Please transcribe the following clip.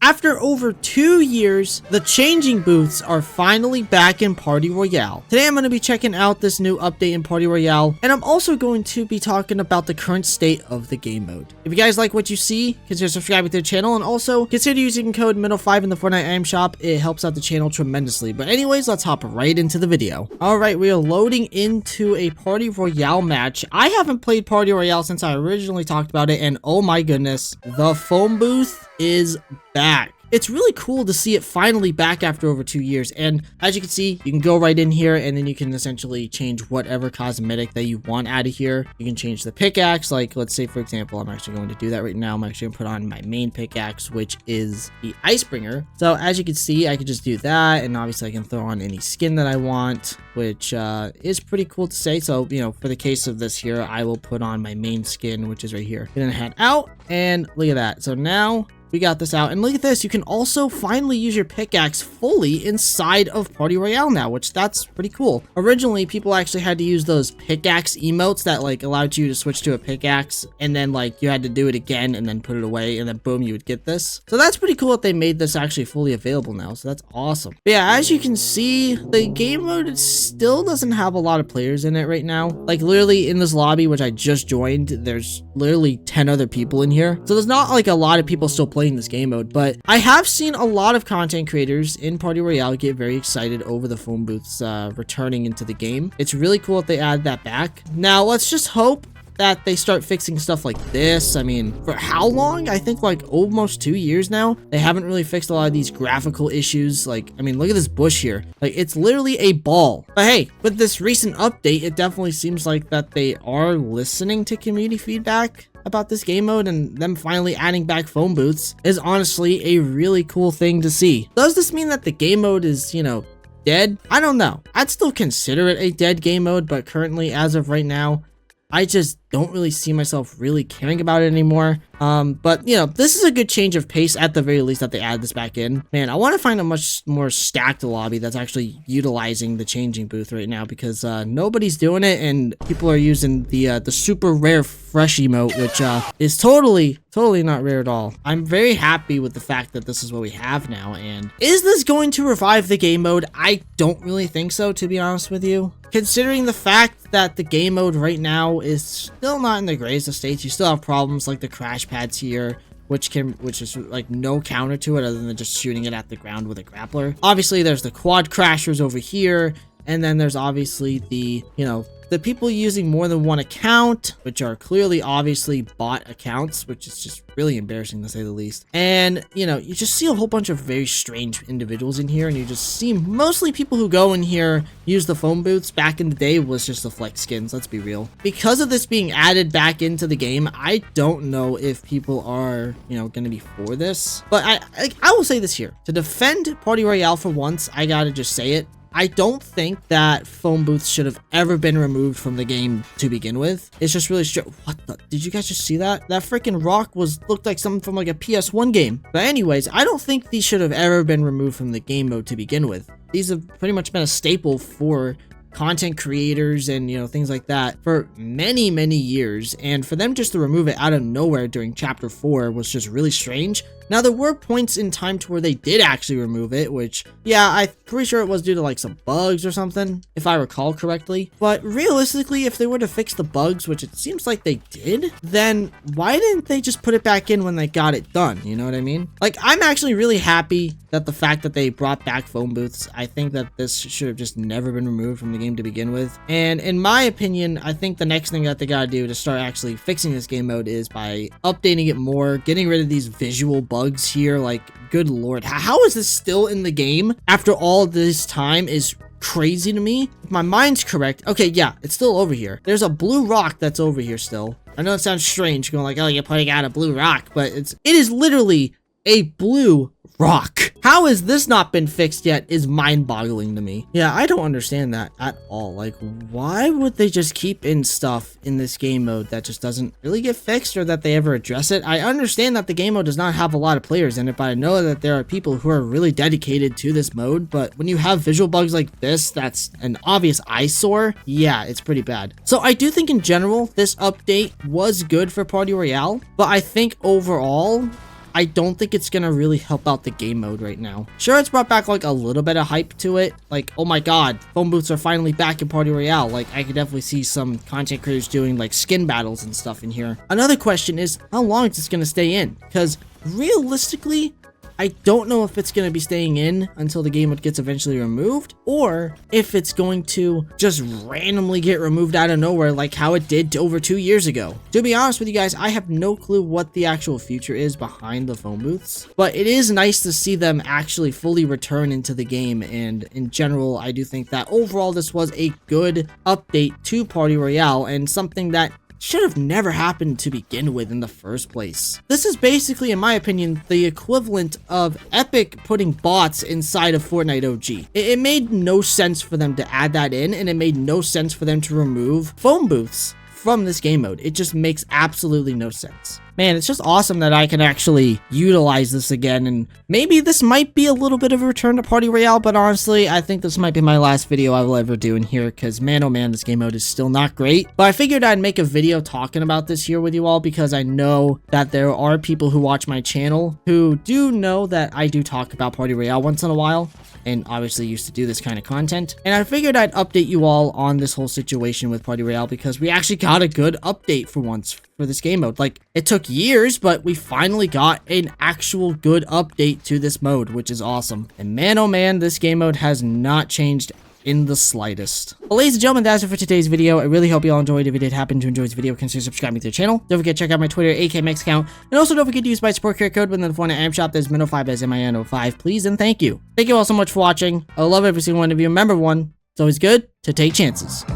After over 2 years, the changing booths are finally back in Party Royale. Today I'm going to be checking out this new update in Party Royale, and I'm also going to be talking about the current state of the game mode. If you guys like what you see, consider subscribing to the channel, and also consider using code MIDDLE5 in the Fortnite item shop. It helps out the channel tremendously. But anyways, let's hop right into the video. Alright, we are loading into a Party Royale match. I haven't played Party Royale since I originally talked about it, and oh my goodness, the phone booth is back. It's really cool to see it finally back after over 2 years, and as you can see, you can go right in here and then you can essentially change whatever cosmetic that you want out of here. You can change the pickaxe, like let's say for example, I'm actually going to do that right now. I'm actually going to put on my main pickaxe, which is the Icebringer. So as you can see, I could just do that, and obviously I can throw on any skin that I want, which is pretty cool to say. So, you know, for the case of this here, I will put on my main skin, which is right here. Then head out, and look at that. So now we got this out, and look at this. You can also finally use your pickaxe fully inside of Party Royale now, which that's pretty cool. Originally, people actually had to use those pickaxe emotes that like allowed you to switch to a pickaxe, and then like you had to do it again and then put it away, and then boom, you would get this. So that's pretty cool that they made this actually fully available now. So that's awesome. But yeah, as you can see, the game mode still doesn't have a lot of players in it right now. Like literally in this lobby, which I just joined, there's literally 10 other people in here. So there's not like a lot of people still playing this game mode, but I have seen a lot of content creators in Party Royale get very excited over the phone booths returning into the game. It's really cool that they add that back. Now let's just hope that they start fixing stuff like this. I mean, for how long? I think like almost 2 years now. They haven't really fixed a lot of these graphical issues. Like, I mean, look at this bush here. Like, it's literally a ball. But hey, with this recent update, it definitely seems like that they are listening to community feedback about this game mode, and them finally adding back phone booths is honestly a really cool thing to see. Does this mean that the game mode is, you know, dead? I don't know. I'd still consider it a dead game mode, but currently, as of right now, I just don't really see myself really caring about it anymore. But you know, this is a good change of pace at the very least that they add this back in. Man, I want to find a much more stacked lobby that's actually utilizing the changing booth right now, because nobody's doing it, and people are using the super rare fresh emote, which is totally not rare at all. I'm very happy with the fact that this is what we have now. And is this going to revive the game mode? I don't really think so, to be honest with you. Considering the fact that the game mode right now is still not in the greatest of states. You still have problems like the crash pads here, which is like no counter to it other than just shooting it at the ground with a grappler. Obviously, there's the quad crashers over here, and then there's obviously the, you know, the people using more than one account, which are clearly obviously bot accounts, which is just really embarrassing to say the least. And, you know, you just see a whole bunch of very strange individuals in here, and you just see mostly people who go in here use the phone booths. Back in the day was just the flex skins, let's be real. Because of this being added back into the game, I don't know if people are, you know, going to be for this. But I will say this here. To defend Party Royale for once, I gotta just say it. I don't think that phone booths should have ever been removed from the game to begin with. It's just really strange. What the? Did you guys just see that? That freaking rock looked like something from like a PS1 game. But anyways, I don't think these should have ever been removed from the game mode to begin with. These have pretty much been a staple for content creators and, you know, things like that for many years, and for them just to remove it out of nowhere during chapter 4 was just really strange. Now, there were points in time to where they did actually remove it, which, yeah, I'm pretty sure it was due to like some bugs or something, if I recall correctly. But realistically, if they were to fix the bugs, which it seems like they did, then why didn't they just put it back in when they got it done? You know what I mean? Like, I'm actually really happy that the fact that they brought back phone booths. I think that this should have just never been removed from the game to begin with. And in my opinion, I think the next thing that they gotta do to start actually fixing this game mode is by updating it more, getting rid of these visual bugs here. Like, good lord, how is this still in the game after all this time is crazy to me. If my mind's correct, okay, yeah, it's still over here. There's a blue rock that's over here still. I know it sounds strange going like, oh, you're putting out a blue rock, but it is literally a blue rock. How has this not been fixed yet is mind-boggling to me. Yeah, I don't understand that at all. Like, why would they just keep in stuff in this game mode that just doesn't really get fixed, or that they ever address it? I understand that the game mode does not have a lot of players in it, but I know that there are people who are really dedicated to this mode. But when you have visual bugs like this, that's an obvious eyesore. Yeah, it's pretty bad. So I do think in general, this update was good for Party Royale, but I think overall, I don't think it's gonna really help out the game mode right now. Sure, it's brought back like a little bit of hype to it. Like, oh my god, phone booths are finally back in Party Royale. Like, I could definitely see some content creators doing like skin battles and stuff in here. Another question is, how long is this gonna stay in? Because realistically, I don't know if it's going to be staying in until the game mode gets eventually removed, or if it's going to just randomly get removed out of nowhere like how it did over 2 years ago. To be honest with you guys, I have no clue what the actual future is behind the phone booths, but it is nice to see them actually fully return into the game, and in general, I do think that overall this was a good update to Party Royale and something that should have never happened to begin with in the first place. This is basically, in my opinion, the equivalent of Epic putting bots inside of Fortnite OG. It made no sense for them to add that in, and it made no sense for them to remove phone booths from this game mode. It just makes absolutely no sense. Man, it's just awesome that I can actually utilize this again, and maybe this might be a little bit of a return to Party Royale, but honestly, I think this might be my last video I will ever do in here, because man, oh man, this game mode is still not great. But I figured I'd make a video talking about this here with you all, because I know that there are people who watch my channel who do know that I do talk about Party Royale once in a while, and obviously used to do this kind of content. And I figured I'd update you all on this whole situation with Party Royale, because we actually got a good update for once for this game mode. Like, it took years, but we finally got an actual good update to this mode, which is awesome. And man, oh man, this game mode has not changed in the slightest. Well, ladies and gentlemen, that's it for today's video. I really hope you all enjoyed. If you did happen to enjoy this video, consider subscribing to the channel. Don't forget to check out my Twitter, AKMX account. And also don't forget to use my support credit code within the Fortnite item shop. There's Minnow5 as MINO5. Please and thank you. Thank you all so much for watching. I love every single one of you. Remember, it's always good to take chances.